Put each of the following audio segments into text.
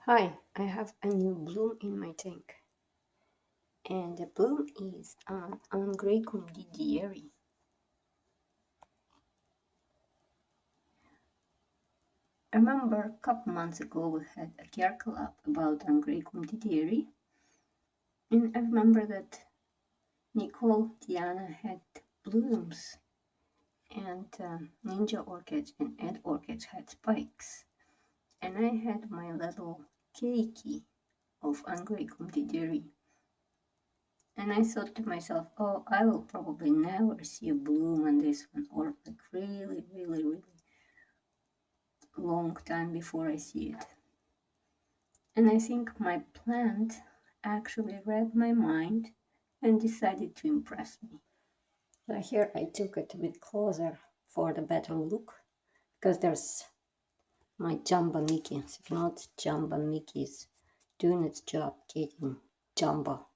Hi, I have a new bloom in my tank, and the bloom is an Angraecum didieri. I remember a couple months ago we had a care club about Angraecum didieri, and I remember that Nicole, Diana had blooms, and Ninja orchids and Ed orchids had spikes, and I had my little cakey of Angraecum didieri. And I thought to myself, oh, I will probably never see a bloom on this one, or like really long time before I see it. And I think my plant actually read my mind and decided to impress me. So here I took it a bit closer for the better look, because there's my Jumbo Mickey. So if not, Jumbo Mickey is doing its job, getting jumbo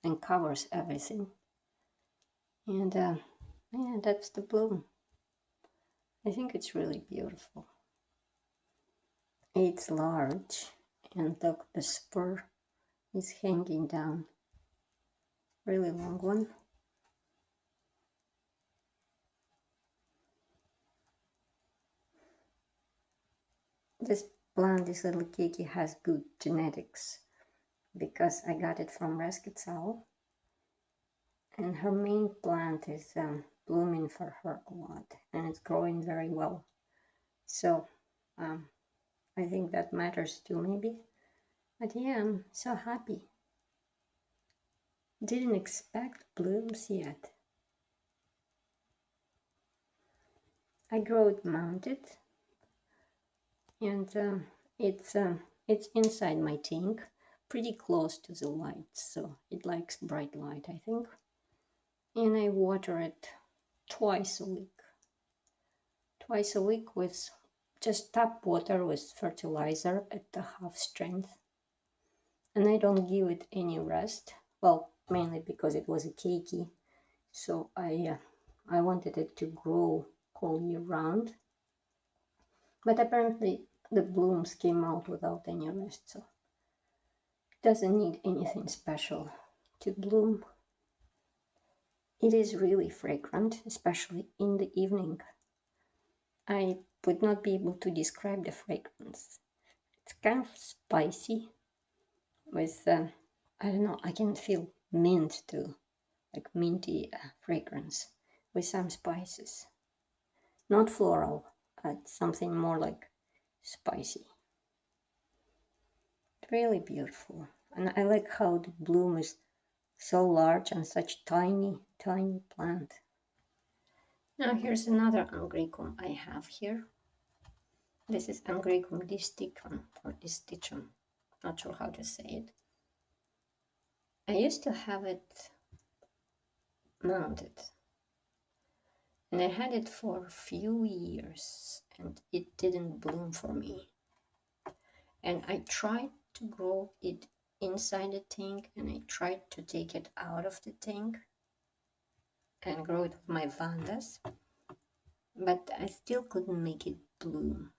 and covers everything. And yeah, that's the bloom. I think it's really beautiful. It's large, and look, the spur is hanging down. Really long one. This plant, this little kiki, has good genetics because I got it from Rescue Owl, and her main plant is blooming for her a lot, and it's growing very well. So I think that matters too, maybe. But yeah, I'm so happy. Didn't expect blooms yet. I grow it mounted, and it's inside my tank, pretty close to the light, so it likes bright light, I think. And I water it twice a week with just tap water with fertilizer at the half strength. And I don't give it any rest, well, mainly because it was a cakey, so I wanted it to grow all year round. But apparently the blooms came out without any rest, so it doesn't need anything special to bloom. It is really fragrant, especially in the evening. I would not be able to describe the fragrance. It's kind of spicy with, I don't know, I can feel mint too, like minty fragrance with some spices. Not floral, but something more like spicy. Really beautiful. And I like how the bloom is so large and such tiny plant. Now here's another Angraecum I have here. This is Angraecum distichum or distichum. Not sure how to say it. I used to have it mounted, and I had it for a few years, and it didn't bloom for me. And I tried to grow it inside the tank, and I tried to take it out of the tank and grow it with my vandas, but I still couldn't make it bloom.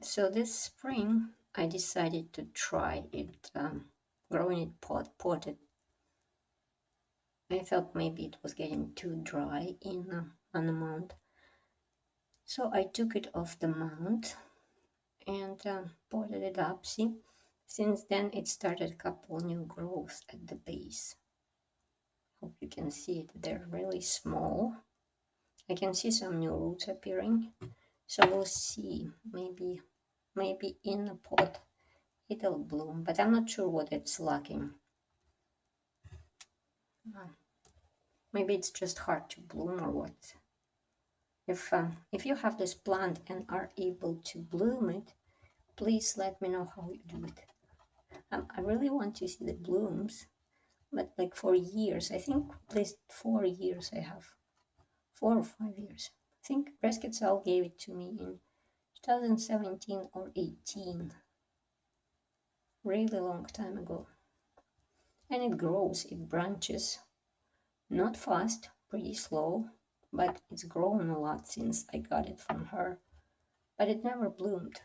So this spring I decided to try it, growing it potted. I thought maybe it was getting too dry on the mount, so I took it off the mount and potted it up. See, since then it started a couple new growths at the base. Hope you can see it. They're really small. I can see some new roots appearing, so we'll see. Maybe in the pot it'll bloom, but I'm not sure what it's lacking. Maybe it's just hard to bloom or what. If you have this plant and are able to bloom it, please let me know how you do it. I really want to see the blooms, but like for years, I think at least 4 years I have, 4 or 5 years. I think Rescue Owl gave it to me in 2017 or 18, really long time ago. And it grows, it branches, not fast, pretty slow, but it's grown a lot since I got it from her, but it never bloomed.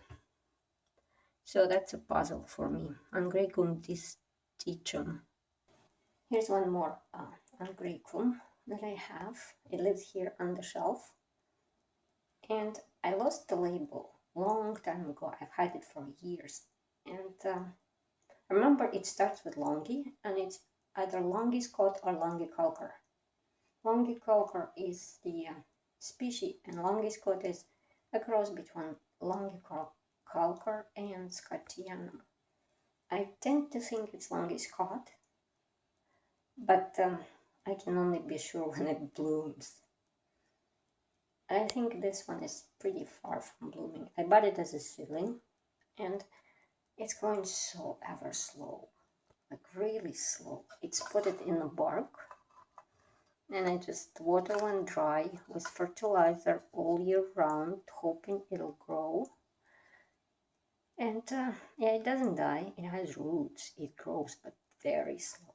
So that's a puzzle for me. Angraecum distichum. Here's one more Angraecum that I have. It lives here on the shelf. And I lost the label long time ago. I've had it for years. And remember, it starts with longi, and it's either Longiscott or longicalcar. Longicalcar is the species, and Longiscott is a cross between longicalcar and Scottianum. I tend to think it's Longiscott, but I can only be sure when it blooms. I think this one is pretty far from blooming. I bought it as a seedling, and it's growing so ever slow, like really slow. It's put it in the bark, and I just water when dry with fertilizer all year round, hoping it'll grow. And yeah, it doesn't die. It has roots. It grows, but very slow.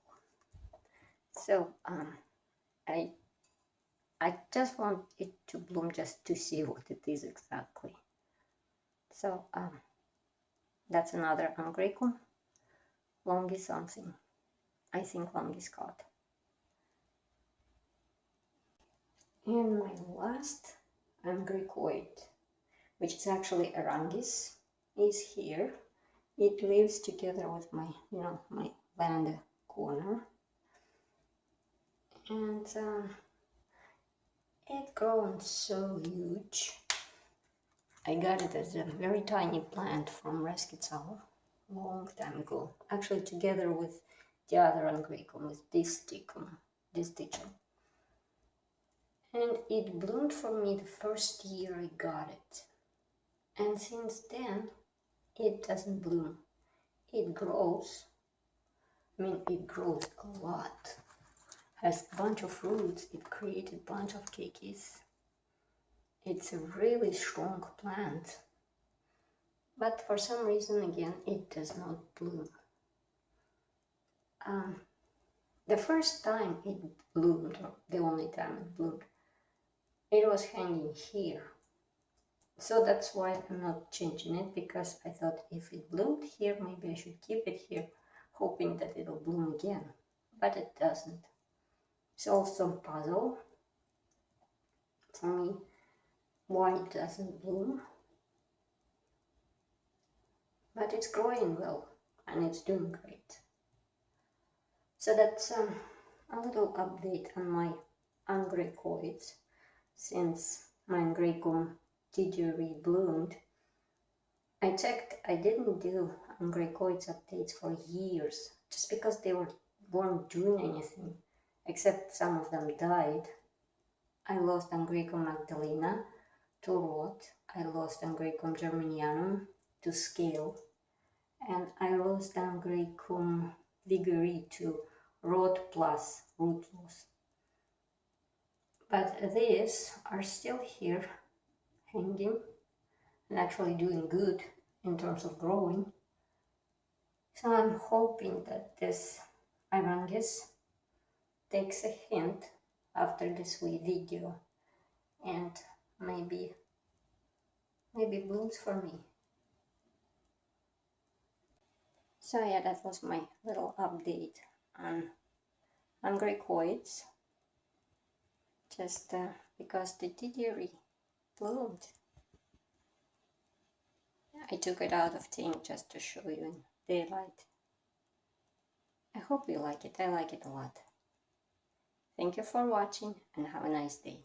So I just want it to bloom just to see what it is exactly. So that's another Angraecum longi something. I think Longiscott. And my last angraecoid, which is actually Aerangis, is here. It lives together with my, my lavender corner. And it grown so huge. I got it as a very tiny plant from Reskitsal a long time ago. Actually, together with the other Angraecum, with distichum. And it bloomed for me the first year I got it. And since then, it doesn't bloom. It grows. I mean, it grows a lot. Has a bunch of roots. It created a bunch of keikis. It's a really strong plant. But for some reason, again, it does not bloom. The first time it bloomed, or the only time it bloomed, it was hanging here. So that's why I'm not changing it, because I thought if it bloomed here, maybe I should keep it here, hoping that it'll bloom again. But it doesn't. It's also a puzzle for me why it doesn't bloom. But it's growing well, and it's doing great. So that's a little update on my angraecoids. Since my Angraecum didieri bloomed, I checked. I didn't do angraecoids updates for years, just because they weren't doing anything, except some of them died. I lost Angraecum magdalena to rot. I lost Angraecum germanianum to scale, and I lost Angraecum vigori to rot plus root loss. But these are still here, hanging, and actually doing good in terms of growing. So I'm hoping that this Aerangis takes a hint after this wee video and maybe blooms for me. So yeah, that was my little update on angraecoids. Just because the didieri bloomed. I took it out of tin just to show you in daylight. I hope you like it. I like it a lot. Thank you for watching and have a nice day.